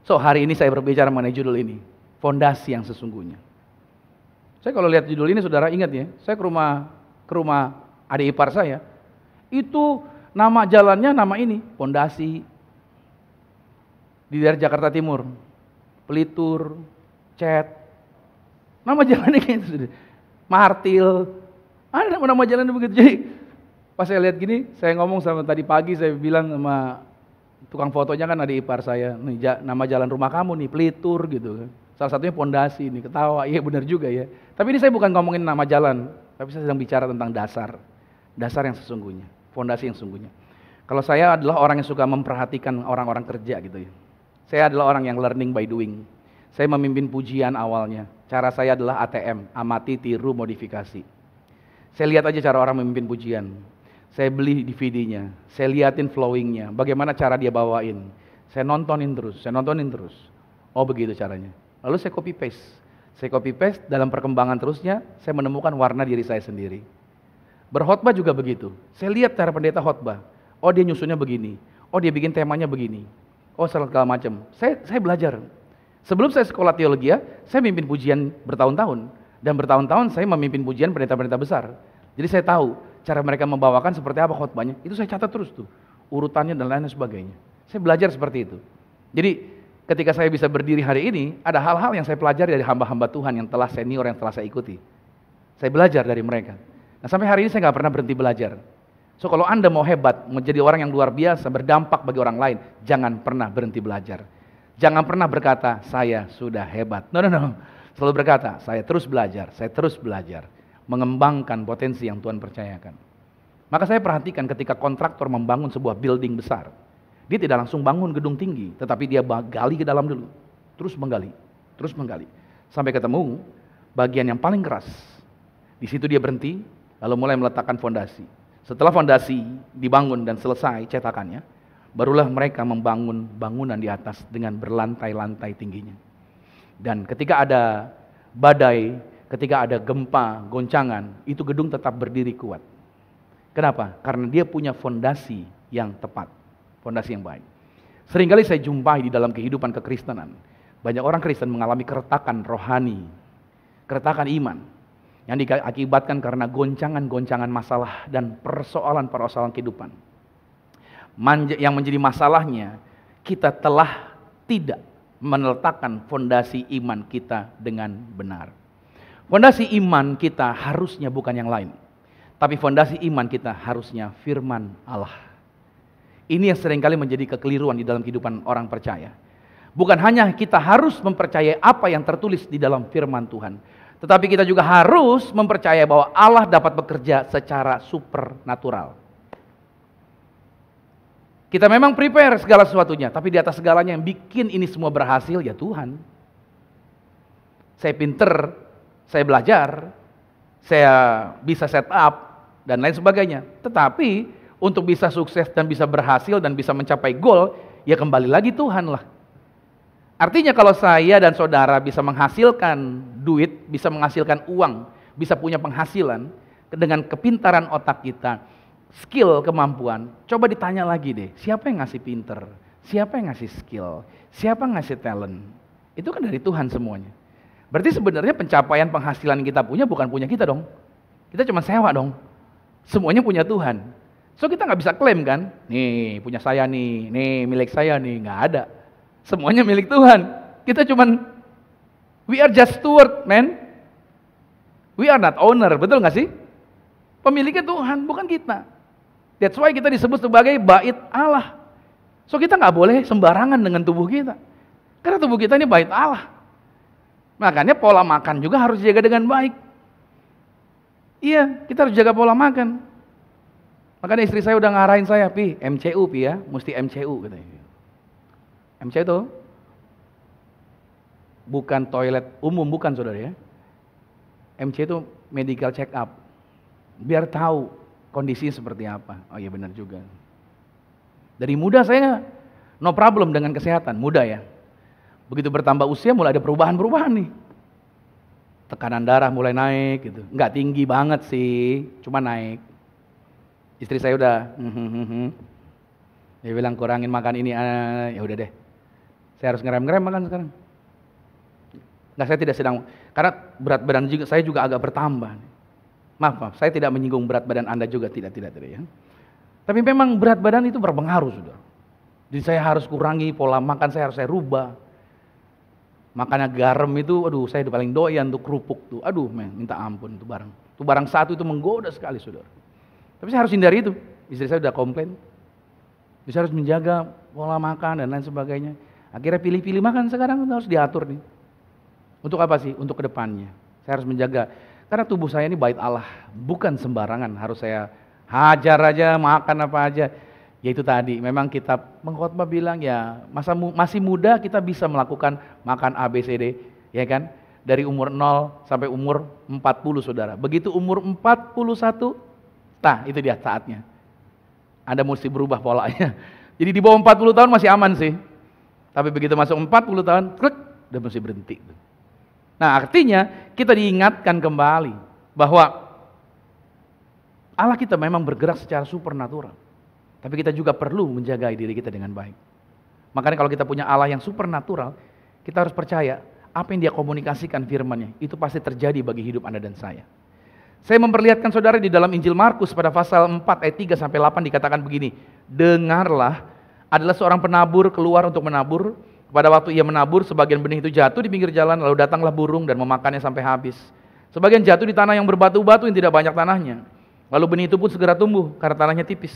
So hari ini saya berbicara mengenai judul ini, fondasi yang sesungguhnya. Saya kalau lihat judul ini saudara ingat ya, saya ke rumah adik ipar saya, itu nama jalannya nama ini, Fondasi di daerah Jakarta Timur, Pelitur, Cet, nama jalannya kayak gitu, Martil, ada nama jalan begitu. Jadi pas saya lihat gini, saya ngomong sama tadi pagi, saya bilang sama tukang fotonya kan adik ipar saya, nih nama jalan rumah kamu nih, Pelitur gitu kan. Salah satunya Fondasi nih, ketawa, iya benar juga ya. Tapi ini saya bukan ngomongin nama jalan, tapi saya sedang bicara tentang dasar yang sesungguhnya, fondasi yang sesungguhnya. Kalau saya adalah orang yang suka memperhatikan orang-orang kerja gitu ya. Saya adalah orang yang learning by doing. Saya memimpin pujian awalnya. Cara saya adalah ATM, amati, tiru, modifikasi. Saya lihat aja cara orang memimpin pujian. Saya beli DVD-nya, saya liatin flowing-nya, bagaimana cara dia bawain. Saya nontonin terus. Oh begitu caranya. Lalu saya copy paste. Saya copy paste, dalam perkembangan terusnya, saya menemukan warna diri saya sendiri. Berkhotbah juga begitu. Saya lihat cara pendeta khotbah. Oh dia nyusunnya begini. Oh dia bikin temanya begini. Oh segala macam. Saya belajar. Sebelum saya sekolah teologi, saya memimpin pujian bertahun-tahun. Dan bertahun-tahun saya memimpin pujian pendeta-pendeta besar. Jadi saya tahu cara mereka membawakan seperti apa khotbahnya. Itu saya catat terus tuh. Urutannya dan lain sebagainya. Saya belajar seperti itu. Jadi ketika saya bisa berdiri hari ini, ada hal-hal yang saya pelajari dari hamba-hamba Tuhan yang telah senior, yang telah saya ikuti. Saya belajar dari mereka. Nah sampai hari ini saya nggak pernah berhenti belajar. So kalau Anda mau hebat, menjadi orang yang luar biasa, berdampak bagi orang lain, jangan pernah berhenti belajar. Jangan pernah berkata, saya sudah hebat. No. Selalu berkata, saya terus belajar. Mengembangkan potensi yang Tuhan percayakan. Maka saya perhatikan ketika kontraktor membangun sebuah building besar. Dia tidak langsung bangun gedung tinggi, tetapi dia gali ke dalam dulu. Terus menggali. Sampai ketemu bagian yang paling keras. Di situ dia berhenti, lalu mulai meletakkan fondasi. Setelah fondasi dibangun dan selesai cetakannya, barulah mereka membangun bangunan di atas dengan berlantai-lantai tingginya. Dan ketika ada badai, ketika ada gempa, goncangan, itu gedung tetap berdiri kuat. Kenapa? Karena dia punya fondasi yang tepat, fondasi yang baik. Seringkali saya jumpai di dalam kehidupan kekristenan, banyak orang Kristen mengalami keretakan rohani, keretakan iman, yang diakibatkan karena goncangan-goncangan masalah dan persoalan-persoalan kehidupan. Yang menjadi masalahnya, kita telah tidak meletakkan fondasi iman kita dengan benar. Fondasi iman kita harusnya bukan yang lain, tapi fondasi iman kita harusnya firman Allah. Ini yang seringkali menjadi kekeliruan di dalam kehidupan orang percaya. Bukan hanya kita harus mempercayai apa yang tertulis di dalam firman Tuhan, tetapi kita juga harus mempercayai bahwa Allah dapat bekerja secara supernatural. Kita memang prepare segala sesuatunya, tapi di atas segalanya yang bikin ini semua berhasil ya Tuhan. Saya pinter, saya belajar, saya bisa set up, dan lain sebagainya. Tetapi untuk bisa sukses dan bisa berhasil dan bisa mencapai goal, ya kembali lagi Tuhan lah. Artinya kalau saya dan saudara bisa menghasilkan duit, bisa menghasilkan uang, bisa punya penghasilan dengan kepintaran otak kita, skill, kemampuan, coba ditanya lagi deh, siapa yang ngasih pinter? Siapa yang ngasih skill? Siapa yang ngasih talent? Itu kan dari Tuhan semuanya. Berarti sebenarnya pencapaian penghasilan yang kita punya bukan punya kita dong. Kita cuma sewa dong. Semuanya punya Tuhan. So kita nggak bisa klaim kan, nih punya saya nih milik saya nih, nggak ada. Semuanya milik Tuhan. Kita cuman, we are just steward, man. We are not owner, betul nggak sih? Pemiliknya Tuhan, bukan kita. That's why kita disebut sebagai bait Allah. So kita nggak boleh sembarangan dengan tubuh kita. Karena tubuh kita ini bait Allah. Makanya pola makan juga harus dijaga dengan baik. Iya, kita harus jaga pola makan. Makanya istri saya udah ngarahin saya, Pi, MCU Pi ya, mesti MCU katanya. MCU itu bukan toilet umum, bukan saudara ya. MCU itu medical check up. Biar tahu kondisinya seperti apa. Oh iya benar juga. Dari muda saya no problem dengan kesehatan, muda ya. Begitu bertambah usia mulai ada perubahan-perubahan nih. Tekanan darah mulai naik gitu. Enggak tinggi banget sih, cuma naik. Istri saya udah dia bilang kurangin makan ini, ya udah deh. Saya harus ngerem-ngerem makan sekarang. Nah, saya tidak sedang, karena berat badan juga saya juga agak bertambah. Maaf, saya tidak menyinggung berat badan Anda juga, tidak ya. Tapi memang berat badan itu berpengaruh, Saudara. Jadi saya harus kurangi pola makan, saya rubah. Makanya garam itu, aduh saya paling doyan tuh kerupuk tuh, aduh minta ampun tuh barang. Itu barang satu itu menggoda sekali, Saudara. Tapi saya harus hindari itu. Istri saya udah komplain. Saya harus menjaga pola makan dan lain sebagainya. Akhirnya pilih-pilih makan sekarang harus diatur nih. Untuk apa sih? Untuk kedepannya. Saya harus menjaga. Karena tubuh saya ini bait Allah, bukan sembarangan. Harus saya hajar aja, makan apa aja. Ya itu tadi, memang kitab pengkhotbah bilang ya masih muda kita bisa melakukan makan ABCD, ya kan? Dari umur 0 sampai umur 40, Saudara. Begitu umur 41, nah itu dia saatnya. Anda mesti berubah polanya. Jadi di bawah 40 tahun masih aman sih. Tapi begitu masuk 40 tahun, udah mesti berhenti. Nah artinya kita diingatkan kembali bahwa Allah kita memang bergerak secara supernatural. Tapi kita juga perlu menjaga diri kita dengan baik. Makanya kalau kita punya Allah yang supernatural, kita harus percaya apa yang dia komunikasikan firman-Nya, itu pasti terjadi bagi hidup Anda dan saya. Saya memperlihatkan saudara di dalam Injil Markus pada pasal 4 ayat 3 sampai 8 dikatakan begini. Dengarlah, adalah seorang penabur keluar untuk menabur. Pada waktu ia menabur, sebagian benih itu jatuh di pinggir jalan, lalu datanglah burung dan memakannya sampai habis. Sebagian jatuh di tanah yang berbatu-batu yang tidak banyak tanahnya. Lalu benih itu pun segera tumbuh karena tanahnya tipis.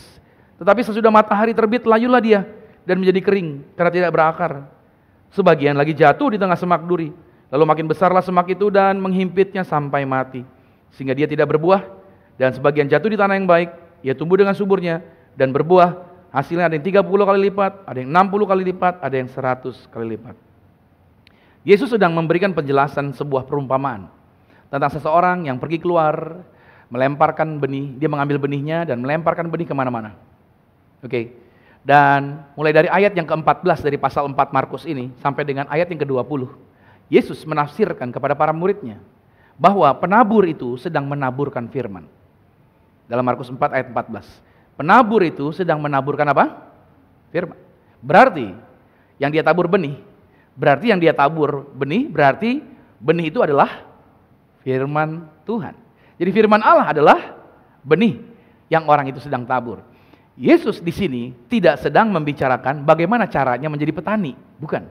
Tetapi sesudah matahari terbit, layulah dia dan menjadi kering karena tidak berakar. Sebagian lagi jatuh di tengah semak duri. Lalu makin besarlah semak itu dan menghimpitnya sampai mati. Sehingga dia tidak berbuah. Dan sebagian jatuh di tanah yang baik, ia tumbuh dengan suburnya dan berbuah. Hasilnya ada yang 30 kali lipat, ada yang 60 kali lipat, ada yang 100 kali lipat. Yesus sedang memberikan penjelasan sebuah perumpamaan tentang seseorang yang pergi keluar, melemparkan benih, dia mengambil benihnya dan melemparkan benih kemana-mana. Oke. Dan mulai dari ayat yang ke-14 dari pasal 4 Markus ini sampai dengan ayat yang ke-20, Yesus menafsirkan kepada para muridnya bahwa penabur itu sedang menaburkan firman. Dalam Markus 4 ayat 14. Penabur itu sedang menaburkan apa? Firman. Berarti yang dia tabur benih, berarti benih itu adalah firman Tuhan. Jadi firman Allah adalah benih yang orang itu sedang tabur. Yesus di sini tidak sedang membicarakan bagaimana caranya menjadi petani, bukan.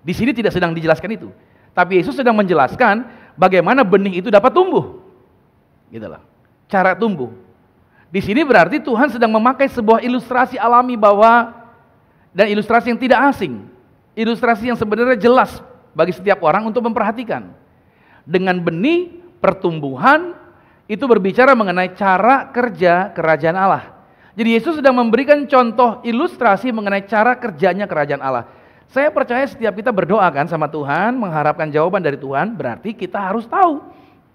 Di sini tidak sedang dijelaskan itu. Tapi Yesus sedang menjelaskan bagaimana benih itu dapat tumbuh. Gitulah. Cara tumbuh. Di sini berarti Tuhan sedang memakai sebuah ilustrasi alami dan ilustrasi yang tidak asing. Ilustrasi yang sebenarnya jelas bagi setiap orang untuk memperhatikan. Dengan benih, pertumbuhan, itu berbicara mengenai cara kerja kerajaan Allah. Jadi Yesus sedang memberikan contoh ilustrasi mengenai cara kerjanya kerajaan Allah. Saya percaya setiap kita berdoa kan sama Tuhan, mengharapkan jawaban dari Tuhan, berarti kita harus tahu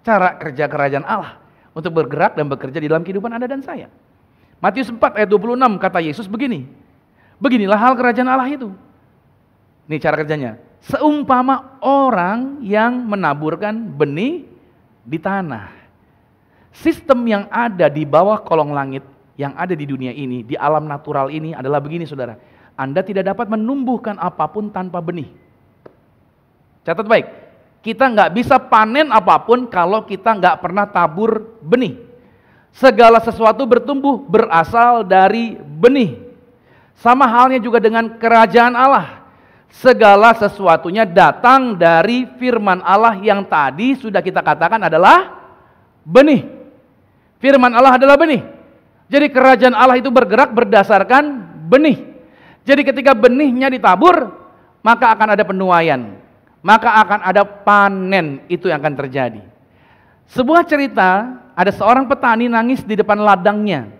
cara kerja kerajaan Allah untuk bergerak dan bekerja di dalam kehidupan Anda dan saya. Matius 4 ayat 26 kata Yesus begini. Beginilah hal kerajaan Allah itu. Ini cara kerjanya. Seumpama orang yang menaburkan benih di tanah. Sistem yang ada di bawah kolong langit, yang ada di dunia ini, di alam natural ini adalah begini saudara. Anda tidak dapat menumbuhkan apapun tanpa benih. Catat baik. Kita nggak bisa panen apapun kalau kita nggak pernah tabur benih. Segala sesuatu bertumbuh berasal dari benih. Sama halnya juga dengan kerajaan Allah. Segala sesuatunya datang dari firman Allah yang tadi sudah kita katakan adalah benih. Firman Allah adalah benih. Jadi kerajaan Allah itu bergerak berdasarkan benih. Jadi ketika benihnya ditabur, maka akan ada penuaian. Maka akan ada panen, itu yang akan terjadi. Sebuah cerita, ada seorang petani nangis di depan ladangnya.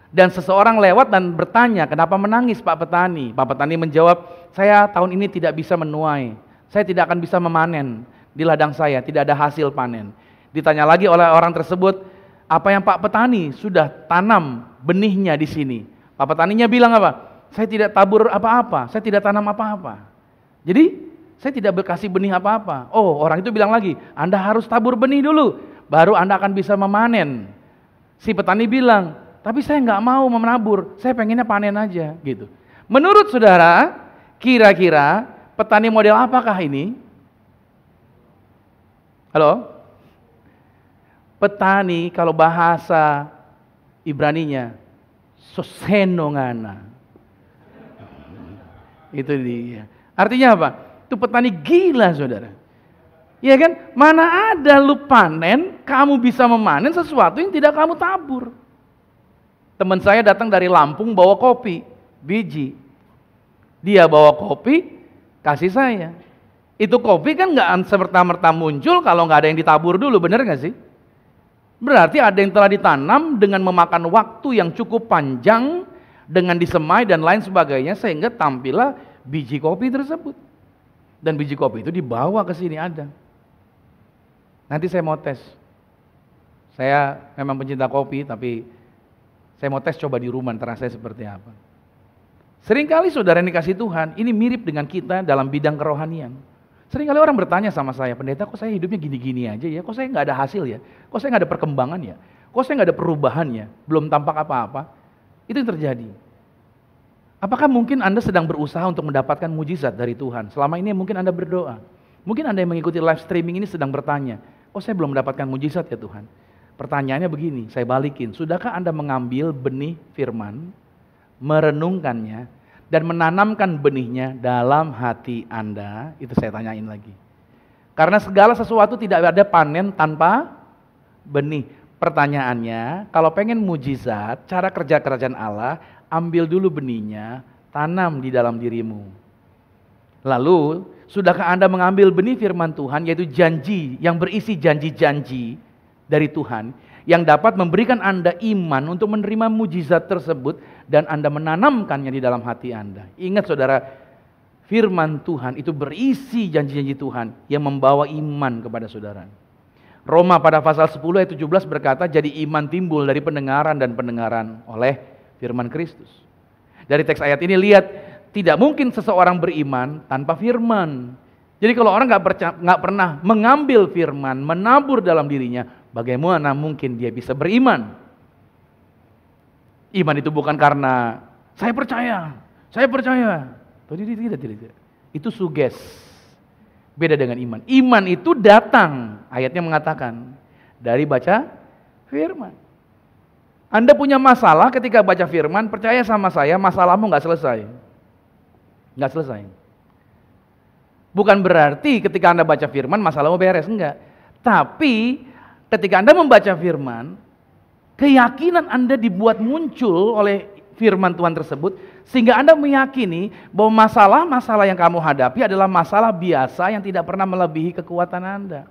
Dan seseorang lewat dan bertanya, kenapa menangis Pak Petani? Pak Petani menjawab, saya tahun ini tidak bisa menuai. Saya tidak akan bisa memanen di ladang saya, tidak ada hasil panen. Ditanya lagi oleh orang tersebut, apa yang Pak Petani sudah tanam benihnya di sini? Pak Petaninya bilang apa? Saya tidak tabur apa-apa, saya tidak tanam apa-apa. Jadi, saya tidak berkasih benih apa-apa. Oh, orang itu bilang lagi, Anda harus tabur benih dulu, baru Anda akan bisa memanen. Si petani bilang, tapi saya nggak mau menabur, saya pengennya panen aja, gitu. Menurut saudara, Kira-kira petani model apakah ini? Halo? Petani kalau bahasa Ibraninya sosenongana. Itu dia. Artinya apa? Itu petani gila, saudara. Iya kan? Mana ada lu panen, kamu bisa memanen sesuatu yang tidak kamu tabur. Teman saya datang dari Lampung bawa kopi, biji. Dia bawa kopi, kasih saya. Itu kopi kan nggak serta-merta muncul kalau nggak ada yang ditabur dulu, bener nggak sih? Berarti ada yang telah ditanam dengan memakan waktu yang cukup panjang, dengan disemai dan lain sebagainya, sehingga tampillah biji kopi tersebut. Dan biji kopi itu dibawa ke sini ada. Nanti saya mau tes. Saya memang pencinta kopi, tapi saya mau tes coba di rumah, terasa seperti apa. Seringkali saudara yang dikasih Tuhan, ini mirip dengan kita dalam bidang kerohanian. Seringkali orang bertanya sama saya, pendeta kok saya hidupnya gini-gini aja ya, kok saya nggak ada hasil ya, kok saya nggak ada perkembangan ya, kok saya nggak ada perubahan ya, belum tampak apa-apa. Itu yang terjadi. Apakah mungkin Anda sedang berusaha untuk mendapatkan mujizat dari Tuhan? Selama ini mungkin Anda berdoa. Mungkin Anda yang mengikuti live streaming ini sedang bertanya, kok saya belum mendapatkan mujizat ya Tuhan? Pertanyaannya begini, saya balikin, sudahkah Anda mengambil benih firman, merenungkannya, dan menanamkan benihnya dalam hati Anda? Itu saya tanyain lagi. Karena segala sesuatu tidak ada panen tanpa benih. Pertanyaannya, kalau pengen mujizat, cara kerja kerajaan Allah, ambil dulu benihnya, tanam di dalam dirimu. Lalu, sudahkah Anda mengambil benih firman Tuhan, yaitu janji yang berisi janji-janji dari Tuhan, yang dapat memberikan Anda iman untuk menerima mujizat tersebut, dan Anda menanamkannya di dalam hati Anda. Ingat saudara, firman Tuhan itu berisi janji-janji Tuhan yang membawa iman kepada saudara. Roma pada pasal 10 ayat 17 berkata, jadi iman timbul dari pendengaran dan pendengaran oleh firman Kristus. Dari teks ayat ini lihat, tidak mungkin seseorang beriman tanpa firman. Jadi kalau orang nggak pernah mengambil firman, menabur dalam dirinya, bagaimana mungkin dia bisa beriman? Iman itu bukan karena saya percaya. Tidak. Itu suges. Beda dengan iman. Iman itu datang, ayatnya mengatakan, dari baca firman. Anda punya masalah ketika baca firman, percaya sama saya, masalahmu nggak selesai. Nggak selesai. Bukan berarti ketika Anda baca firman, masalahmu beres, enggak. Tapi ketika Anda membaca firman, keyakinan Anda dibuat muncul oleh firman Tuhan tersebut, sehingga Anda meyakini bahwa masalah-masalah yang kamu hadapi adalah masalah biasa yang tidak pernah melebihi kekuatan Anda.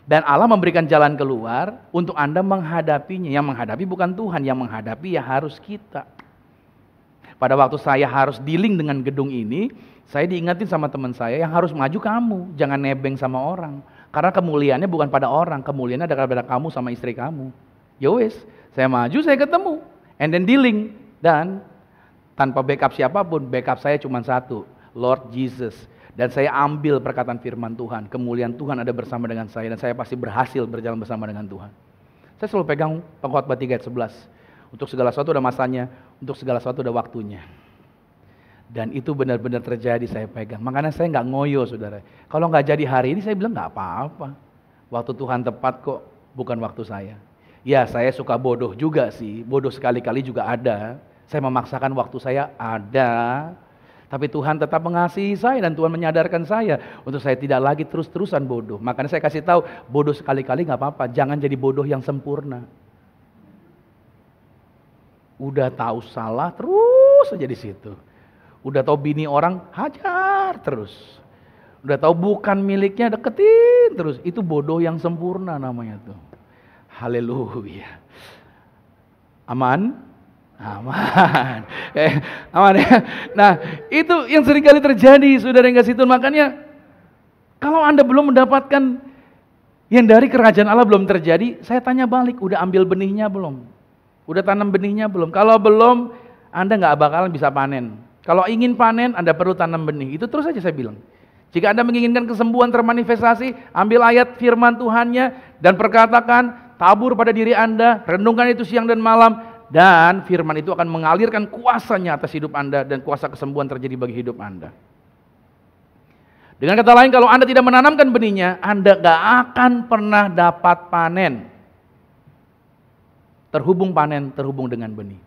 Dan Allah memberikan jalan keluar untuk Anda menghadapinya. Yang menghadapi bukan Tuhan, yang menghadapi ya harus kita. Pada waktu saya harus dealing dengan gedung ini, saya diingatin sama teman saya, yang harus maju kamu, jangan nebeng sama orang. Karena kemuliaannya bukan pada orang, kemuliaannya ada pada kamu sama istri kamu. Ya wes, saya maju, saya ketemu, and then dealing. Dan tanpa backup siapapun, backup saya cuma satu, Lord Jesus. Dan saya ambil perkataan firman Tuhan, kemuliaan Tuhan ada bersama dengan saya, dan saya pasti berhasil berjalan bersama dengan Tuhan. Saya selalu pegang Pengkhotbah 3 ayat 11. Untuk segala sesuatu ada masanya, untuk segala sesuatu ada waktunya. Dan itu benar-benar terjadi, saya pegang. Makanya saya nggak ngoyo, saudara. Kalau nggak jadi hari ini, saya bilang nggak apa-apa. Waktu Tuhan tepat kok, bukan waktu saya. Ya, saya suka bodoh juga sih. Bodoh sekali-kali juga ada. Saya memaksakan waktu saya ada. Tapi Tuhan tetap mengasihi saya dan Tuhan menyadarkan saya untuk saya tidak lagi terus-terusan bodoh. Makanya saya kasih tahu, bodoh sekali-kali nggak apa-apa. Jangan jadi bodoh yang sempurna. Udah tahu salah terus aja di situ. Udah tahu bini orang hajar terus. Udah tahu bukan miliknya deketin terus. Itu bodoh yang sempurna namanya tuh. Haleluya. Aman? Aman. Aman ya. Nah, itu yang seringkali terjadi, saudara yang kasih Tuhan. Makanya kalau Anda belum mendapatkan yang dari kerajaan Allah belum terjadi, saya tanya balik, udah ambil benihnya belum? Udah tanam benihnya belum? Kalau belum, Anda nggak bakalan bisa panen. Kalau ingin panen, Anda perlu tanam benih. Itu terus saja saya bilang. Jika Anda menginginkan kesembuhan termanifestasi, ambil ayat firman Tuhannya dan perkatakan, tabur pada diri Anda, renungkan itu siang dan malam, dan firman itu akan mengalirkan kuasanya atas hidup Anda dan kuasa kesembuhan terjadi bagi hidup Anda. Dengan kata lain, kalau Anda tidak menanamkan benihnya, Anda gak akan pernah dapat panen. Terhubung panen, terhubung dengan benih.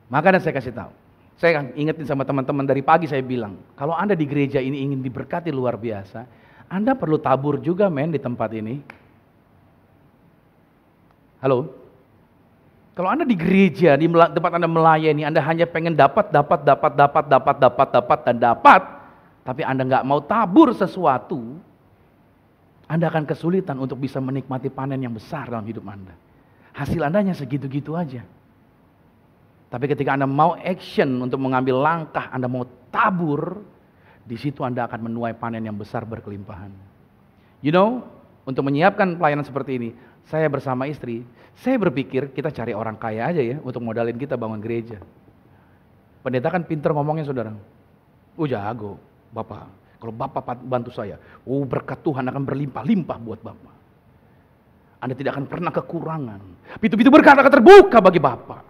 Makanya saya kasih tahu. Saya ingetin sama teman-teman dari pagi saya bilang, kalau Anda di gereja ini ingin diberkati luar biasa, Anda perlu tabur juga di tempat ini. Halo? Kalau Anda di gereja, di tempat Anda melayani, Anda hanya pengen dapat, dan dapat, tapi Anda nggak mau tabur sesuatu, Anda akan kesulitan untuk bisa menikmati panen yang besar dalam hidup Anda. Hasil Anda hanya segitu-gitu aja. Tapi ketika Anda mau action untuk mengambil langkah, Anda mau tabur, di situ Anda akan menuai panen yang besar berkelimpahan. You know, untuk menyiapkan pelayanan seperti ini, saya bersama istri, saya berpikir kita cari orang kaya aja ya untuk modalin kita bangun gereja. Pendeta kan pinter ngomongnya saudara. Jago, Bapak. Kalau Bapak bantu saya, berkat Tuhan akan berlimpah-limpah buat Bapak. Anda tidak akan pernah kekurangan. Pintu-pintu berkat akan terbuka bagi Bapak.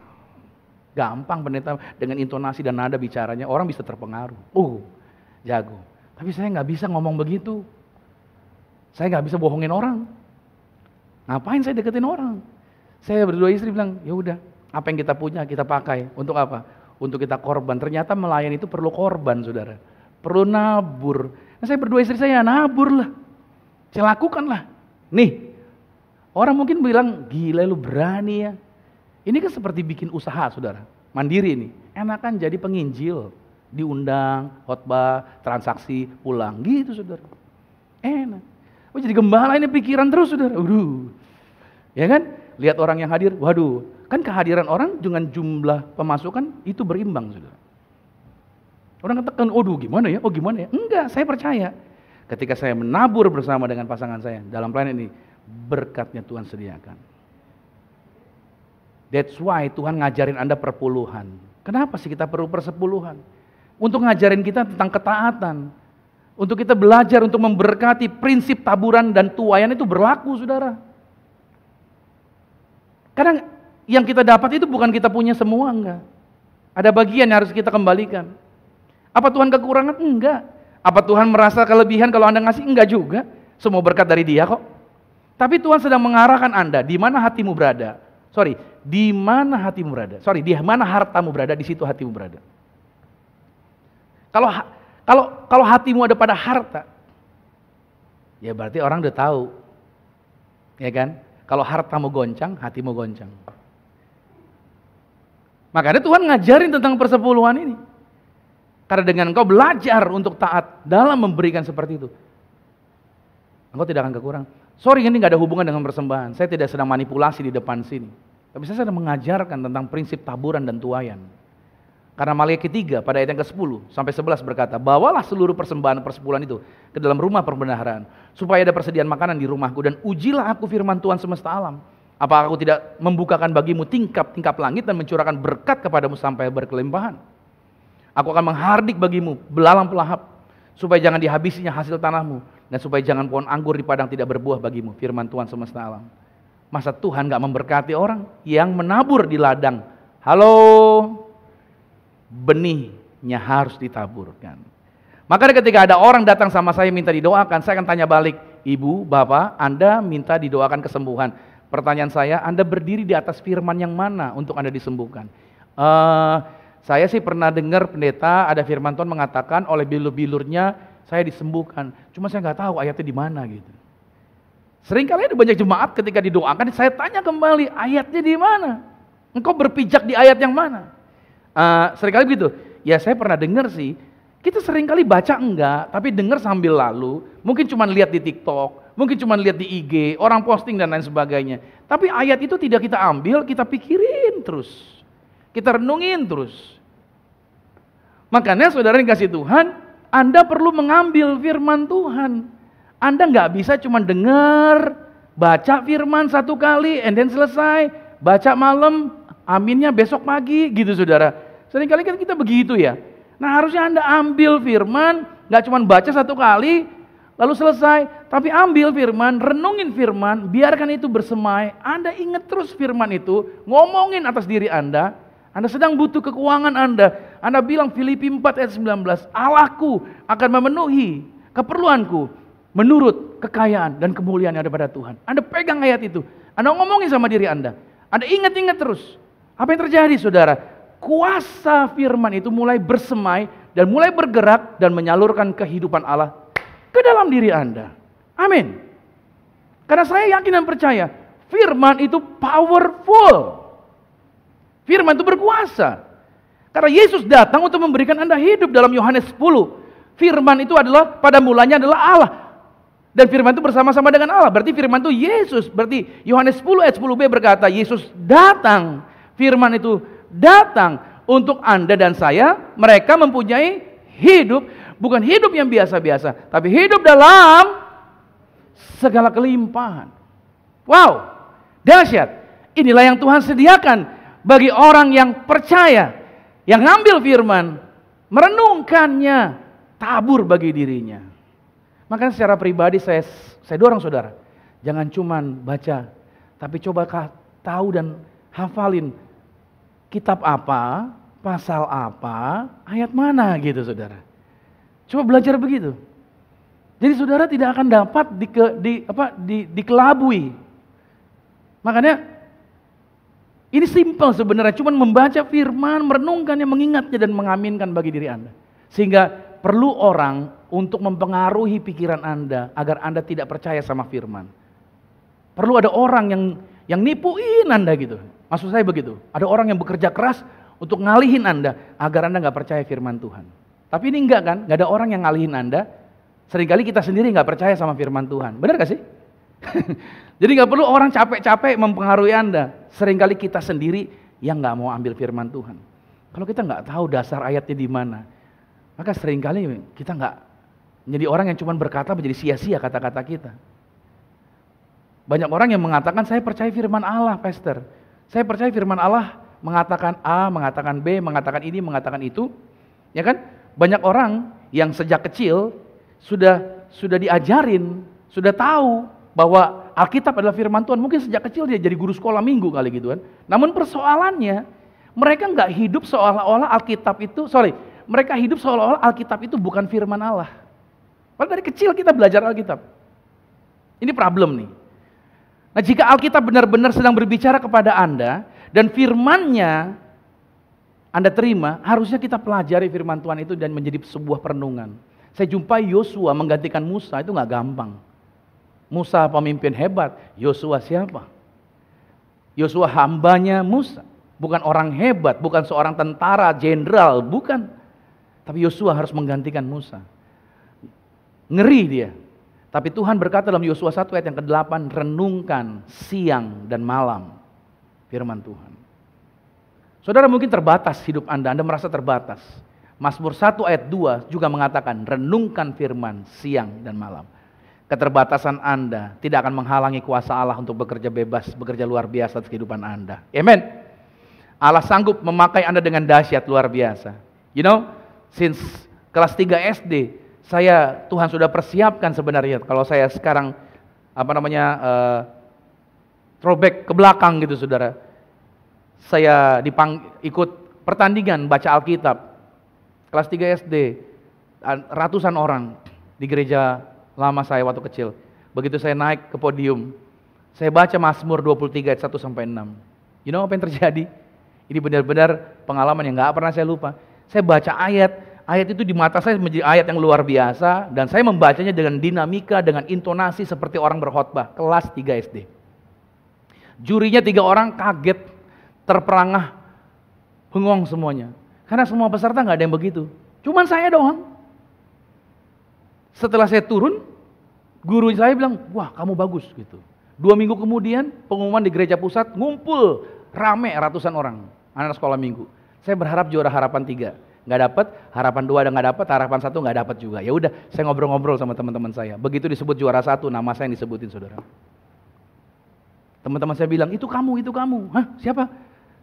Gampang pendeta dengan intonasi dan nada bicaranya, orang bisa terpengaruh. Jago. Tapi saya nggak bisa ngomong begitu. Saya nggak bisa bohongin orang. Ngapain saya deketin orang? Saya berdua istri bilang, ya udah, apa yang kita punya kita pakai. Untuk apa? Untuk kita korban. Ternyata melayani itu perlu korban, saudara. Perlu nabur. Nah, saya berdua istri saya nabur lah. Saya lakukan lah. Nih, orang mungkin bilang, gila lu berani ya. Ini kan seperti bikin usaha, saudara. Mandiri nih. Enakan jadi penginjil. Diundang, khotbah, transaksi, pulang. Gitu, saudara. Enak. Jadi gembala ini pikiran terus, saudara. Ya kan? Lihat orang yang hadir, waduh. Kan kehadiran orang dengan jumlah pemasukan itu berimbang, saudara. Orang katakan, gimana ya? Gimana ya? Enggak, saya percaya. Ketika saya menabur bersama dengan pasangan saya, dalam pelayanan ini, berkatnya Tuhan sediakan. That's why Tuhan ngajarin Anda perpuluhan. Kenapa sih kita perlu persepuluhan? Untuk ngajarin kita tentang ketaatan. Untuk kita belajar untuk memberkati prinsip taburan dan tuaian itu berlaku, saudara. Karena yang kita dapat itu bukan kita punya semua, enggak. Ada bagian yang harus kita kembalikan. Apa Tuhan kekurangan? Enggak. Apa Tuhan merasa kelebihan kalau Anda ngasih? Enggak juga. Semua berkat dari Dia kok. Tapi Tuhan sedang mengarahkan Anda, di mana hatimu berada. Di mana hatimu berada. Di mana hartamu berada, di situ hatimu berada. Kalau hatimu ada pada harta, ya berarti orang udah tahu. Ya kan? Kalau hartamu goncang, hatimu goncang. Makanya Tuhan ngajarin tentang persepuluhan ini. Karena dengan engkau belajar untuk taat dalam memberikan seperti itu, engkau tidak akan kekurangan. Ini gak ada hubungan dengan persembahan. Saya tidak sedang manipulasi di depan sini. Tapi saya sedang mengajarkan tentang prinsip taburan dan tuaian. Karena Maliaki 3 pada ayat yang ke-10 sampai 11 berkata, bawalah seluruh persembahan persepuluhan itu ke dalam rumah perbendaharaan, supaya ada persediaan makanan di rumahku, dan ujilah aku firman Tuhan semesta alam. Apakah aku tidak membukakan bagimu tingkap-tingkap langit dan mencurahkan berkat kepadamu sampai berkelimpahan? Aku akan menghardik bagimu belalang pelahap, supaya jangan dihabisinya hasil tanahmu, dan supaya jangan pohon anggur di padang tidak berbuah bagimu, firman Tuhan semesta alam. Masa Tuhan gak memberkati orang yang menabur di ladang? Halo? Benihnya harus ditaburkan. Makanya ketika ada orang datang sama saya minta didoakan, saya akan tanya balik, Ibu, Bapak, Anda minta didoakan kesembuhan. Pertanyaan saya, Anda berdiri di atas firman yang mana untuk Anda disembuhkan? Saya sih pernah dengar pendeta ada firman Tuhan mengatakan oleh bilur-bilurnya saya disembuhkan. Cuma saya nggak tahu ayatnya di mana gitu. Seringkali ada banyak jemaat ketika didoakan, saya tanya kembali ayatnya di mana? Engkau berpijak di ayat yang mana? Seringkali begitu. Ya saya pernah dengar sih. Kita seringkali baca enggak, tapi dengar sambil lalu. Mungkin cuma lihat di TikTok, mungkin cuma lihat di IG, orang posting dan lain sebagainya. Tapi ayat itu tidak kita ambil, kita pikirin terus. Kita renungin terus. Makanya saudara yang kasih Tuhan, Anda perlu mengambil firman Tuhan. Anda nggak bisa cuma dengar, baca firman satu kali, and then selesai. Baca malam, aminnya besok pagi, gitu saudara. Seringkali kan kita begitu ya. Nah harusnya Anda ambil firman, nggak cuma baca satu kali, lalu selesai. Tapi ambil firman, renungin firman, biarkan itu bersemai. Anda ingat terus firman itu, ngomongin atas diri Anda sedang butuh keuangan Anda bilang Filipi 4 ayat 19, Allahku akan memenuhi keperluanku menurut kekayaan dan kemuliaan yang ada pada Tuhan. Anda pegang ayat itu, Anda ngomongin sama diri Anda ingat terus. Apa yang terjadi saudara? Kuasa firman itu mulai bersemai dan mulai bergerak dan menyalurkan kehidupan Allah ke dalam diri Anda. Amin. Karena saya yakin dan percaya, firman itu powerful. Firman itu berkuasa. Karena Yesus datang untuk memberikan Anda hidup dalam Yohanes 10. Firman itu adalah, pada mulanya adalah Allah. Dan firman itu bersama-sama dengan Allah. Berarti firman itu Yesus. Berarti Yohanes 10 ayat 10b berkata, Yesus datang. Firman itu datang untuk Anda dan saya. Mereka mempunyai hidup. Bukan hidup yang biasa-biasa. Tapi hidup dalam segala kelimpahan. Wow, dahsyat. Inilah yang Tuhan sediakan bagi orang yang percaya, yang ngambil firman, merenungkannya, tabur bagi dirinya. Makanya secara pribadi saya dorong saudara, jangan cuman baca, tapi coba tahu dan hafalin kitab apa, pasal apa, ayat mana gitu saudara. Coba belajar begitu. Jadi saudara tidak akan dapat dikelabui. Makanya ini simpel sebenarnya, cuma membaca firman, merenungkannya, mengingatnya dan mengaminkan bagi diri Anda. Sehingga perlu orang untuk mempengaruhi pikiran Anda agar Anda tidak percaya sama firman. Perlu ada orang yang nipuin Anda gitu. Maksud saya begitu. Ada orang yang bekerja keras untuk ngalihin Anda agar Anda nggak percaya firman Tuhan. Tapi ini enggak kan? Nggak ada orang yang ngalihin Anda. Seringkali kita sendiri nggak percaya sama firman Tuhan. Benar gak sih? Jadi nggak perlu orang capek-capek mempengaruhi Anda. Seringkali kita sendiri yang nggak mau ambil firman Tuhan. Kalau kita nggak tahu dasar ayatnya di mana, maka seringkali kita nggak menjadi orang yang cuma berkata menjadi sia-sia kata-kata kita. Banyak orang yang mengatakan saya percaya firman Allah, pastor. Saya percaya firman Allah mengatakan A, mengatakan B, mengatakan ini, mengatakan itu. Ya kan? Banyak orang yang sejak kecil sudah diajarin, sudah tahu bahwa Alkitab adalah firman Tuhan. Mungkin sejak kecil dia jadi guru sekolah minggu kali gitu kan. Namun persoalannya, mereka nggak hidup seolah-olah mereka hidup seolah-olah Alkitab itu bukan firman Allah. Padahal dari kecil kita belajar Alkitab. Ini problem nih. Nah, jika Alkitab benar-benar sedang berbicara kepada Anda dan firman-Nya Anda terima, harusnya kita pelajari firman Tuhan itu dan menjadi sebuah perenungan. Saya jumpai Yosua menggantikan Musa, itu nggak gampang. Musa pemimpin hebat, Yosua siapa? Yosua hambanya Musa, bukan orang hebat, bukan seorang tentara, jenderal, bukan. Tapi Yosua harus menggantikan Musa. Ngeri dia. Tapi Tuhan berkata dalam Yosua 1 ayat yang ke-8, renungkan siang dan malam firman Tuhan. Saudara mungkin terbatas hidup Anda merasa terbatas. Mazmur 1 ayat 2 juga mengatakan, renungkan firman siang dan malam. Keterbatasan Anda tidak akan menghalangi kuasa Allah untuk bekerja bebas, bekerja luar biasa di kehidupan Anda. Amen. Allah sanggup memakai Anda dengan dahsyat luar biasa. You know, since kelas 3 SD, Tuhan sudah persiapkan sebenarnya. Kalau saya sekarang throwback ke belakang gitu saudara. Saya ikut pertandingan baca Alkitab. Kelas 3 SD, ratusan orang di gereja lama saya waktu kecil. Begitu saya naik ke podium, saya baca Mazmur 23 ayat 1 sampai 6. You know apa yang terjadi? Ini benar-benar pengalaman yang gak pernah saya lupa. Saya baca ayat itu di mata saya menjadi ayat yang luar biasa, dan saya membacanya dengan dinamika, dengan intonasi seperti orang berkhotbah. Kelas 3 SD. Jurinya 3 orang kaget, terperangah, bengong semuanya. Karena semua peserta gak ada yang begitu. Cuman saya doang. Setelah saya turun, guru saya bilang, wah kamu bagus gitu. 2 minggu kemudian pengumuman di gereja pusat, ngumpul rame ratusan orang, anak sekolah minggu. Saya berharap juara harapan 3, nggak dapat, harapan 2 ada nggak dapat, harapan 1 nggak dapat juga. Ya udah, saya ngobrol-ngobrol sama teman-teman saya. Begitu disebut juara 1, nama saya yang disebutin saudara. Teman-teman saya bilang, itu kamu. Hah, siapa?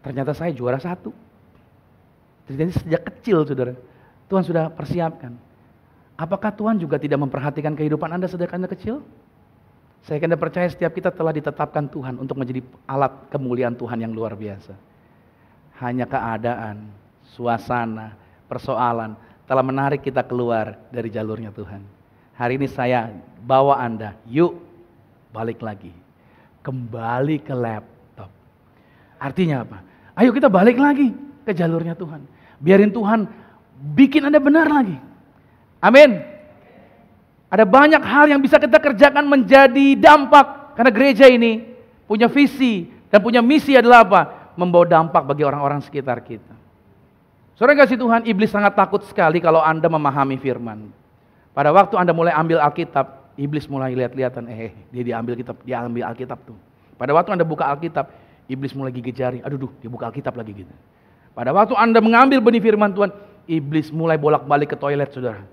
Ternyata saya juara 1. Terjadi sejak kecil saudara. Tuhan sudah persiapkan. Apakah Tuhan juga tidak memperhatikan kehidupan Anda sejak Anda kecil? Saya kira percaya setiap kita telah ditetapkan Tuhan untuk menjadi alat kemuliaan Tuhan yang luar biasa. Hanya keadaan, suasana, persoalan telah menarik kita keluar dari jalurnya Tuhan. Hari ini saya bawa Anda, yuk balik lagi. Kembali ke laptop. Artinya apa? Ayo kita balik lagi ke jalurnya Tuhan. Biarin Tuhan bikin Anda benar lagi. Amin. Ada banyak hal yang bisa kita kerjakan menjadi dampak. Karena gereja ini punya visi dan punya misi adalah apa? Membawa dampak bagi orang-orang sekitar kita. Saudara kasih Tuhan, iblis sangat takut sekali kalau Anda memahami firman. Pada waktu Anda mulai ambil Alkitab, iblis mulai lihat-lihatan, dia ambil Alkitab tuh. Pada waktu Anda buka Alkitab, iblis mulai gigit jari, aduh, dia buka Alkitab lagi gitu. Pada waktu Anda mengambil benih firman Tuhan, iblis mulai bolak-balik ke toilet, saudara.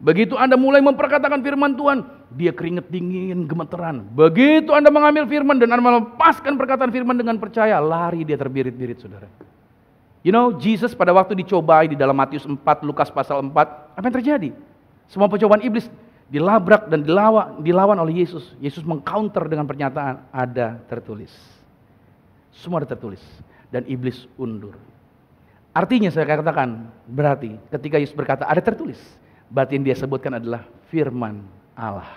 Begitu Anda mulai memperkatakan firman Tuhan, dia keringet dingin, gemeteran. Begitu Anda mengambil firman dan Anda melepaskan perkataan firman dengan percaya, lari dia terbirit-birit, saudara. You know, Jesus pada waktu dicobai di dalam Matius 4, Lukas pasal 4, apa yang terjadi? Semua pencobaan iblis dilabrak dan dilawan oleh Yesus. Yesus mengcounter dengan pernyataan, ada tertulis. Semua ada tertulis. Dan iblis undur. Artinya saya katakan, berarti ketika Yesus berkata, ada tertulis. Berarti yang dia sebutkan adalah firman Allah.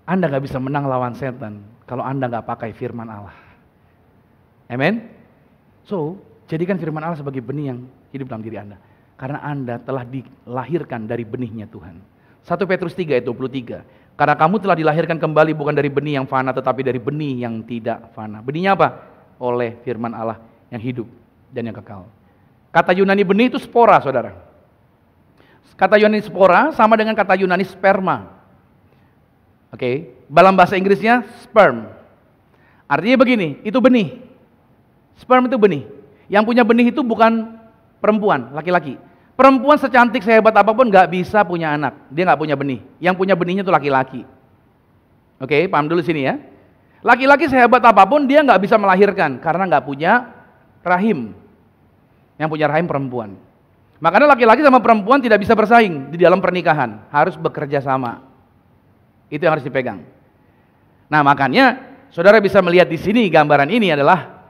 Anda gak bisa menang lawan setan kalau Anda gak pakai firman Allah. Amen? So, jadikan firman Allah sebagai benih yang hidup dalam diri Anda. Karena Anda telah dilahirkan dari benihnya Tuhan. 1 Petrus 3 ayat 23. Karena kamu telah dilahirkan kembali bukan dari benih yang fana, tetapi dari benih yang tidak fana. Benihnya apa? Oleh firman Allah yang hidup dan yang kekal. Kata Yunani benih itu spora, saudara. Kata Yunani spora sama dengan kata Yunani sperma. Oke, dalam bahasa Inggrisnya sperm. Artinya begini, itu benih. Sperm itu benih. Yang punya benih itu bukan perempuan, laki-laki. Perempuan secantik sehebat apapun gak bisa punya anak. Dia gak punya benih. Yang punya benihnya itu laki-laki. Oke, paham dulu sini ya. Laki-laki sehebat apapun dia gak bisa melahirkan karena gak punya rahim. Yang punya rahim perempuan. Makanya laki-laki sama perempuan tidak bisa bersaing di dalam pernikahan, harus bekerja sama. Itu yang harus dipegang. Nah, makanya saudara bisa melihat di sini gambaran ini adalah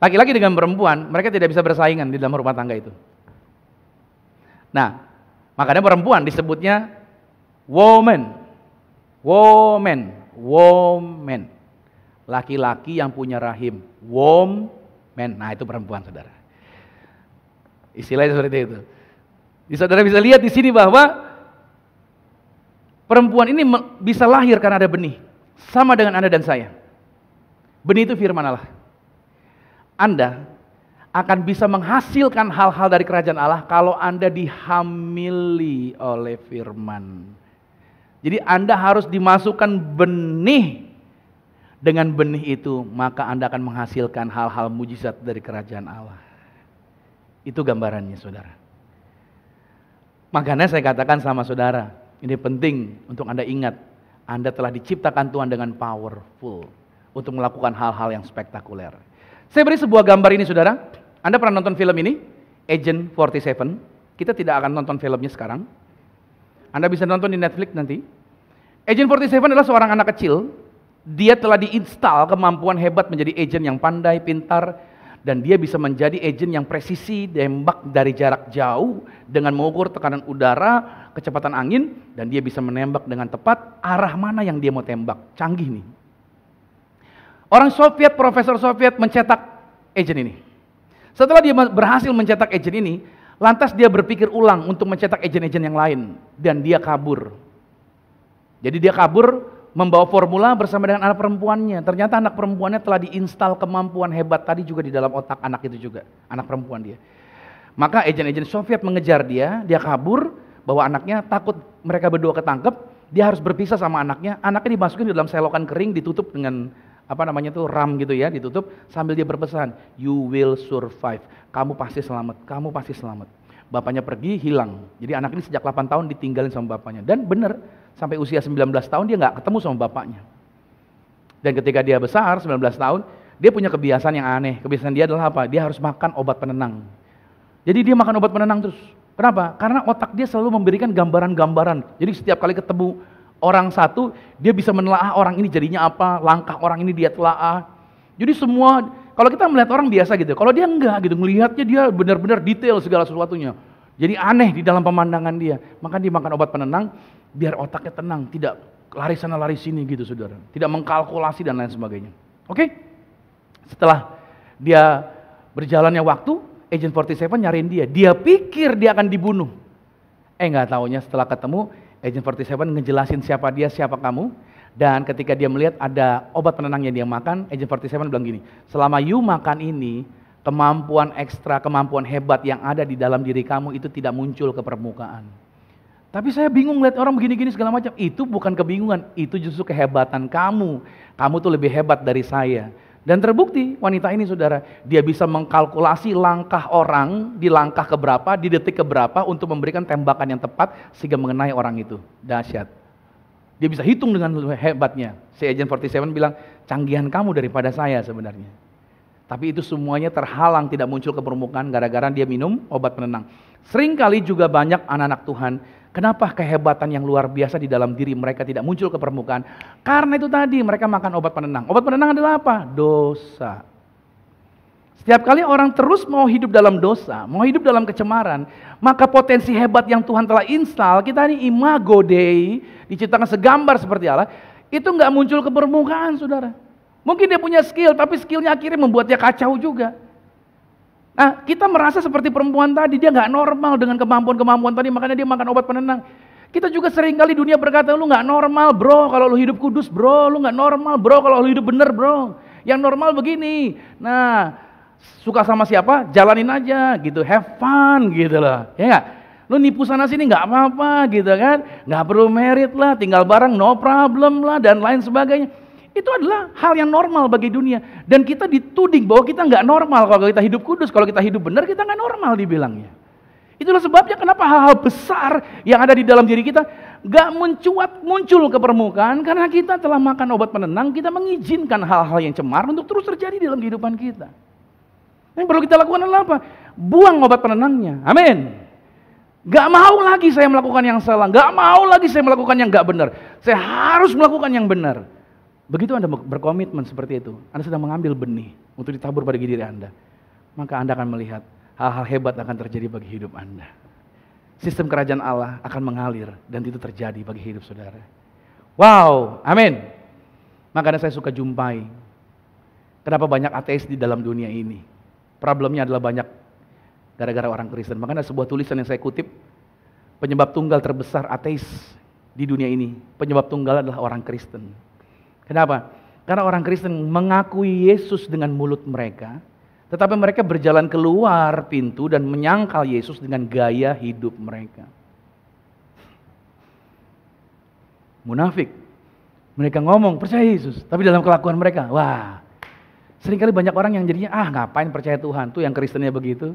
laki-laki dengan perempuan, mereka tidak bisa bersaingan di dalam rumah tangga itu. Nah, makanya perempuan disebutnya woman. Woman. Laki-laki yang punya rahim, woman. Nah, itu perempuan, saudara. Istilahnya seperti itu. Saudara bisa lihat di sini bahwa perempuan ini bisa lahir karena ada benih. Sama dengan Anda dan saya. Benih itu firman Allah. Anda akan bisa menghasilkan hal-hal dari kerajaan Allah kalau Anda dihamili oleh firman. Jadi Anda harus dimasukkan benih. Dengan benih itu maka Anda akan menghasilkan hal-hal mujizat dari kerajaan Allah. Itu gambarannya, saudara. Makanya saya katakan sama saudara, ini penting untuk Anda ingat, Anda telah diciptakan Tuhan dengan powerful untuk melakukan hal-hal yang spektakuler. Saya beri sebuah gambar ini, saudara. Anda pernah nonton film ini? Agent 47. Kita tidak akan nonton filmnya sekarang. Anda bisa nonton di Netflix nanti. Agent 47 adalah seorang anak kecil. Dia telah diinstal kemampuan hebat menjadi agent yang pandai, pintar, dan dia bisa menjadi agen yang presisi, tembak dari jarak jauh dengan mengukur tekanan udara, kecepatan angin, dan dia bisa menembak dengan tepat arah mana yang dia mau tembak. Canggih nih. Orang Soviet, profesor Soviet mencetak agen ini. Setelah dia berhasil mencetak agen ini, lantas dia berpikir ulang untuk mencetak agen-agen yang lain, dan dia kabur. Jadi dia kabur membawa formula bersama dengan anak perempuannya. Ternyata anak perempuannya telah diinstal kemampuan hebat tadi juga di dalam otak anak itu juga. Anak perempuan dia. Maka agen-agen Soviet mengejar dia kabur, bahwa anaknya takut mereka berdua ketangkep, dia harus berpisah sama anaknya. Anaknya dimasukin di dalam selokan kering, ditutup dengan ram gitu ya, ditutup sambil dia berpesan, you will survive. Kamu pasti selamat, kamu pasti selamat. Bapaknya pergi, hilang. Jadi anak ini sejak 8 tahun ditinggalin sama bapaknya. Dan benar, sampai usia 19 tahun dia nggak ketemu sama bapaknya. Dan ketika dia besar, 19 tahun, dia punya kebiasaan yang aneh. Kebiasaan dia adalah apa? Dia harus makan obat penenang. Jadi dia makan obat penenang terus. Kenapa? Karena otak dia selalu memberikan gambaran-gambaran. Jadi setiap kali ketemu orang satu, dia bisa menelaah orang ini jadinya apa, langkah orang ini dia telaah. Jadi semua, kalau kita melihat orang biasa gitu, kalau dia enggak gitu, melihatnya dia benar-benar detail segala sesuatunya. Jadi aneh di dalam pemandangan dia. Maka dia makan obat penenang, biar otaknya tenang, tidak lari sana lari sini gitu saudara. Tidak mengkalkulasi dan lain sebagainya. Oke? Setelah dia berjalannya waktu, Agent 47 nyariin dia. Dia pikir dia akan dibunuh. Nggak taunya setelah ketemu, Agent 47 ngejelasin siapa dia, siapa kamu. Dan ketika dia melihat ada obat penenang yang dia makan, Agent 47 bilang gini, selama you makan ini, kemampuan ekstra, kemampuan hebat yang ada di dalam diri kamu itu tidak muncul ke permukaan. Tapi saya bingung lihat orang begini-gini segala macam. Itu bukan kebingungan, itu justru kehebatan kamu. Kamu tuh lebih hebat dari saya. Dan terbukti wanita ini saudara, dia bisa mengkalkulasi langkah orang di langkah keberapa, di detik keberapa untuk memberikan tembakan yang tepat sehingga mengenai orang itu. Dahsyat. Dia bisa hitung dengan hebatnya. Si Agent 47 bilang, canggihan kamu daripada saya sebenarnya. Tapi itu semuanya terhalang, tidak muncul ke permukaan gara-gara dia minum obat penenang. Seringkali juga banyak anak-anak Tuhan, kenapa kehebatan yang luar biasa di dalam diri mereka tidak muncul ke permukaan? Karena itu tadi mereka makan obat penenang. Obat penenang adalah apa? Dosa. Setiap kali orang terus mau hidup dalam dosa, mau hidup dalam kecemaran, maka potensi hebat yang Tuhan telah install, kita ini imago Dei, diciptakan segambar seperti Allah, itu nggak muncul ke permukaan saudara. Mungkin dia punya skill, tapi skillnya akhirnya membuat dia kacau juga. Nah, kita merasa seperti perempuan tadi, dia nggak normal dengan kemampuan-kemampuan tadi, makanya dia makan obat penenang. Kita juga sering kali dunia berkata, lu nggak normal bro, kalau lu hidup kudus bro, lu nggak normal bro, kalau lu hidup bener bro. Yang normal begini. Nah, suka sama siapa? Jalanin aja gitu, have fun gitu loh, ya nggak? Lu nipu sana sini nggak apa-apa gitu kan, nggak perlu merit lah, tinggal bareng no problem lah dan lain sebagainya. Itu adalah hal yang normal bagi dunia. Dan kita dituding bahwa kita nggak normal kalau kita hidup kudus. Kalau kita hidup benar, kita nggak normal dibilangnya. Itulah sebabnya kenapa hal-hal besar yang ada di dalam diri kita nggak muncul ke permukaan. Karena kita telah makan obat penenang, kita mengizinkan hal-hal yang cemar untuk terus terjadi dalam kehidupan kita. Yang perlu kita lakukan adalah apa? Buang obat penenangnya. Amin. Gak mau lagi saya melakukan yang salah. Gak mau lagi saya melakukan yang gak benar. Saya harus melakukan yang benar. Begitu Anda berkomitmen seperti itu, Anda sedang mengambil benih untuk ditabur pada diri Anda. Maka Anda akan melihat hal-hal hebat akan terjadi bagi hidup Anda. Sistem kerajaan Allah akan mengalir dan itu terjadi bagi hidup saudara. Wow, amin. Makanya saya suka jumpai. Kenapa banyak ateis di dalam dunia ini? Problemnya adalah banyak gara-gara orang Kristen. Makanya sebuah tulisan yang saya kutip, penyebab tunggal terbesar ateis di dunia ini, penyebab tunggal adalah orang Kristen. Kenapa? Karena orang Kristen mengakui Yesus dengan mulut mereka, tetapi mereka berjalan keluar pintu dan menyangkal Yesus dengan gaya hidup mereka. Munafik. Mereka ngomong percaya Yesus, tapi dalam kelakuan mereka, wah, seringkali banyak orang yang jadinya, ngapain percaya Tuhan, tuh yang Kristennya begitu.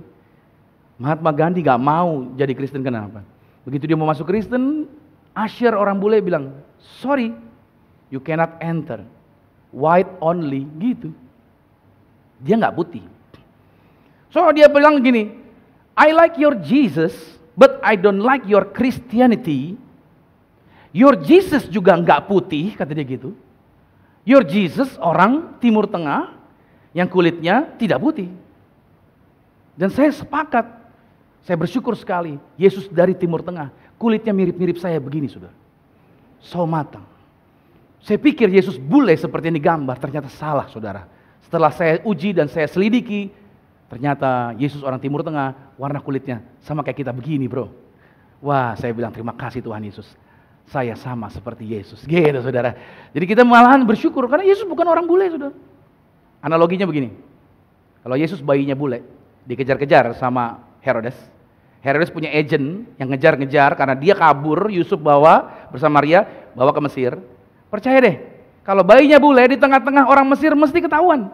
Mahatma Gandhi gak mau jadi Kristen, kenapa? Begitu dia mau masuk Kristen, Usher orang bule bilang, sorry, you cannot enter, white only, gitu. Dia nggak putih. So dia bilang gini, I like your Jesus, but I don't like your Christianity. Your Jesus juga nggak putih, kata dia gitu. Your Jesus orang Timur Tengah yang kulitnya tidak putih. Dan saya sepakat, saya bersyukur sekali, Yesus dari Timur Tengah, kulitnya mirip-mirip saya begini sudah, so matang. Saya pikir Yesus bule seperti yang digambar, ternyata salah saudara. Setelah saya uji dan saya selidiki, ternyata Yesus orang Timur Tengah, warna kulitnya sama kayak kita begini bro. Wah, saya bilang terima kasih Tuhan Yesus. Saya sama seperti Yesus, gitu saudara. Jadi kita malahan bersyukur, karena Yesus bukan orang bule saudara. Analoginya begini, kalau Yesus bayinya bule, dikejar-kejar sama Herodes. Herodes punya agent yang ngejar-ngejar karena dia kabur, Yusuf bawa bersama Maria, bawa ke Mesir. Percaya deh, kalau bayinya bule di tengah-tengah orang Mesir mesti ketahuan.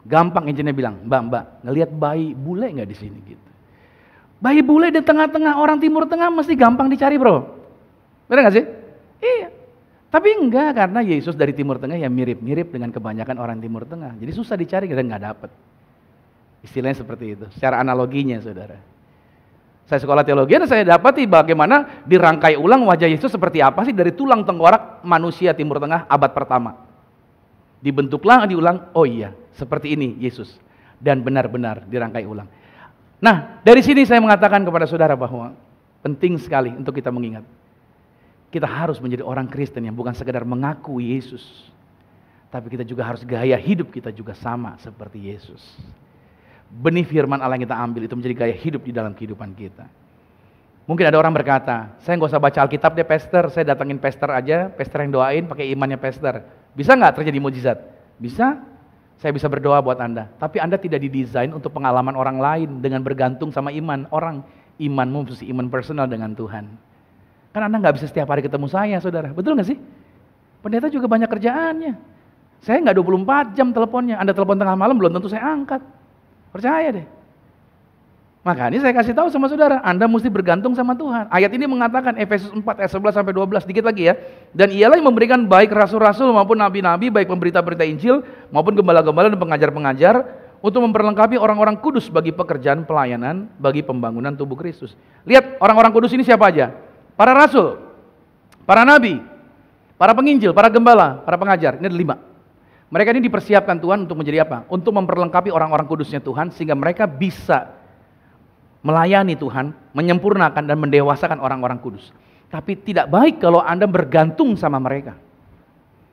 Gampang agentnya bilang, mbak, ngelihat bayi bule nggak di sini gitu. Bayi bule di tengah-tengah orang Timur Tengah mesti gampang dicari bro. Benar nggak sih? Iya. Tapi enggak, karena Yesus dari Timur Tengah yang mirip-mirip dengan kebanyakan orang Timur Tengah. Jadi susah dicari dan nggak dapet. Istilahnya seperti itu, secara analoginya saudara. Saya sekolah teologi dan saya dapati bagaimana dirangkai ulang wajah Yesus seperti apa sih dari tulang tengkorak manusia Timur Tengah abad pertama. Dibentuklah, diulang, oh iya, seperti ini Yesus. Dan benar-benar dirangkai ulang. Nah, dari sini saya mengatakan kepada saudara bahwa penting sekali untuk kita mengingat. Kita harus menjadi orang Kristen yang bukan sekedar mengaku Yesus, tapi kita juga harus gaya hidup kita juga sama seperti Yesus. Benih firman Allah yang kita ambil itu menjadi gaya hidup di dalam kehidupan kita. Mungkin ada orang berkata, saya nggak usah baca Alkitab deh pastor, saya datangin pastor aja, pastor yang doain pakai imannya pastor. Bisa nggak terjadi mujizat? Bisa. Saya bisa berdoa buat Anda, tapi Anda tidak didesain untuk pengalaman orang lain dengan bergantung sama iman orang. Imanmu mesti iman personal dengan Tuhan. Kan Anda nggak bisa setiap hari ketemu saya, saudara. Betul nggak sih? Pendeta juga banyak kerjaannya. Saya nggak 24 jam teleponnya. Anda telepon tengah malam, belum tentu saya angkat. Percaya deh. Makanya saya kasih tahu sama saudara, Anda mesti bergantung sama Tuhan. Ayat ini mengatakan, Efesus 4 ayat 11-12, dikit lagi ya. Dan ialah yang memberikan baik rasul-rasul maupun nabi-nabi, baik pemberita-berita Injil, maupun gembala-gembala dan pengajar-pengajar, untuk memperlengkapi orang-orang kudus bagi pekerjaan pelayanan, bagi pembangunan tubuh Kristus. Lihat, orang-orang kudus ini siapa aja? Para rasul, para nabi, para penginjil, para gembala, para pengajar. Ini ada 5. Mereka ini dipersiapkan Tuhan untuk menjadi apa? Untuk memperlengkapi orang-orang kudusnya Tuhan, sehingga mereka bisa melayani Tuhan, menyempurnakan dan mendewasakan orang-orang kudus. Tapi tidak baik kalau Anda bergantung sama mereka.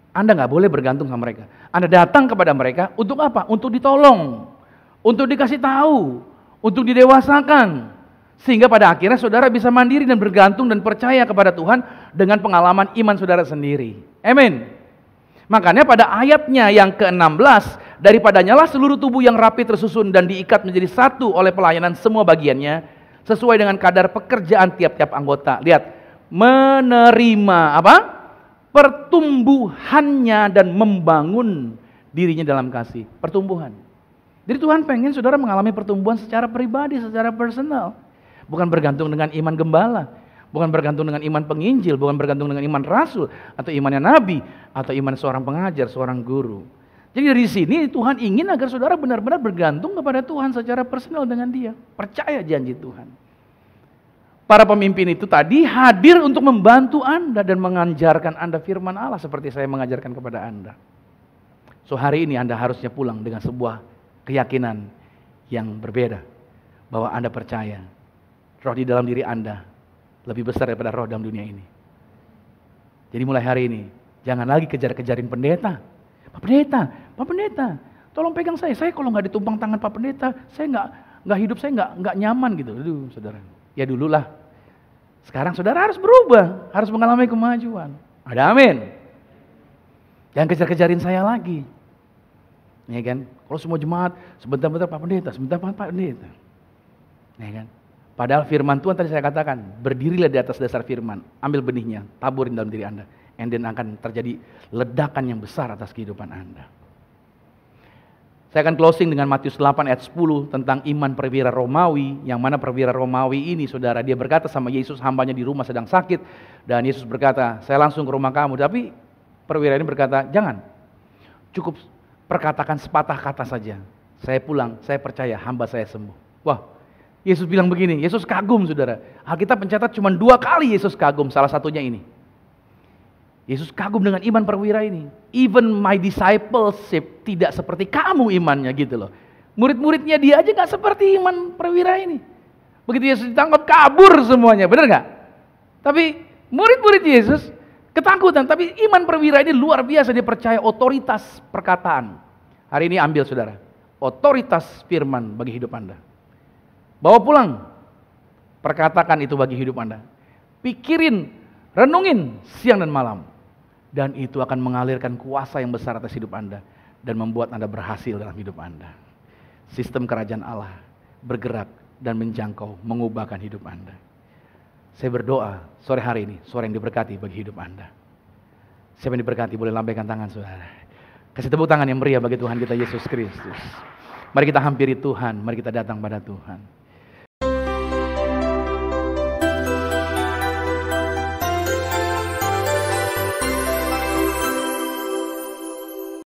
Anda nggak boleh bergantung sama mereka. Anda datang kepada mereka untuk apa? Untuk ditolong, untuk dikasih tahu, untuk didewasakan. Sehingga pada akhirnya saudara bisa mandiri dan bergantung dan percaya kepada Tuhan dengan pengalaman iman saudara sendiri. Amin. Makanya pada ayatnya yang ke-16, daripadanya lah seluruh tubuh yang rapi tersusun dan diikat menjadi satu oleh pelayanan semua bagiannya, sesuai dengan kadar pekerjaan tiap-tiap anggota. Lihat, menerima apa? Pertumbuhannya dan membangun dirinya dalam kasih. Pertumbuhan. Jadi Tuhan pengen saudara mengalami pertumbuhan secara pribadi, secara personal. Bukan bergantung dengan iman gembala, bukan bergantung dengan iman penginjil, bukan bergantung dengan iman rasul, atau imannya nabi, atau iman seorang pengajar, seorang guru. Jadi dari sini Tuhan ingin agar saudara benar-benar bergantung kepada Tuhan secara personal dengan Dia. Percaya janji Tuhan. Para pemimpin itu tadi hadir untuk membantu Anda dan mengajarkan Anda firman Allah seperti saya mengajarkan kepada Anda. So hari ini Anda harusnya pulang dengan sebuah keyakinan yang berbeda. Bahwa Anda percaya roh di dalam diri Anda lebih besar daripada roh dalam dunia ini. Jadi mulai hari ini, jangan lagi kejar-kejarin pendeta. Pak Pendeta, tolong pegang saya. Saya kalau nggak ditumpang tangan Pak Pendeta, saya nggak hidup, saya nggak nyaman gitu. Aduh, saudara. Ya dululah. Sekarang saudara harus berubah, harus mengalami kemajuan. Ada amin. Jangan kejar-kejarin saya lagi. Ya kan? Kalau semua jemaat sebentar-bentar Pak Pendeta, sebentar Pak Pendeta. Ya kan? Padahal firman Tuhan tadi saya katakan, berdirilah di atas dasar firman, ambil benihnya, taburin dalam diri Anda, and then akan terjadi ledakan yang besar atas kehidupan Anda. Saya akan closing dengan Matius 8 ayat 10 tentang iman perwira Romawi, yang mana perwira Romawi ini saudara, dia berkata sama Yesus, hambanya di rumah sedang sakit, dan Yesus berkata, saya langsung ke rumah kamu, tapi perwira ini berkata, jangan, cukup perkatakan sepatah kata saja, saya pulang, saya percaya hamba saya sembuh. Wah, Yesus bilang begini, Yesus kagum saudara. Alkitab mencatat cuma 2 kali Yesus kagum, salah satunya ini. Yesus kagum dengan iman perwira ini. Even my discipleship tidak seperti kamu imannya gitu loh. Murid-muridnya dia aja gak seperti iman perwira ini. Begitu Yesus ditangkap kabur semuanya, benar gak? Tapi murid-murid Yesus ketakutan, tapi iman perwira ini luar biasa, dia percaya otoritas perkataan. Hari ini ambil saudara, otoritas firman bagi hidup Anda. Bawa pulang, perkatakan itu bagi hidup Anda. Pikirin, renungin siang dan malam. Dan itu akan mengalirkan kuasa yang besar atas hidup Anda. Dan membuat Anda berhasil dalam hidup Anda. Sistem kerajaan Allah bergerak dan menjangkau, mengubahkan hidup Anda. Saya berdoa sore hari ini, sore yang diberkati bagi hidup Anda. Siapa yang diberkati boleh lambaikan tangan saudara. Kasih tepuk tangan yang meriah bagi Tuhan kita Yesus Kristus. Mari kita hampiri Tuhan, mari kita datang pada Tuhan.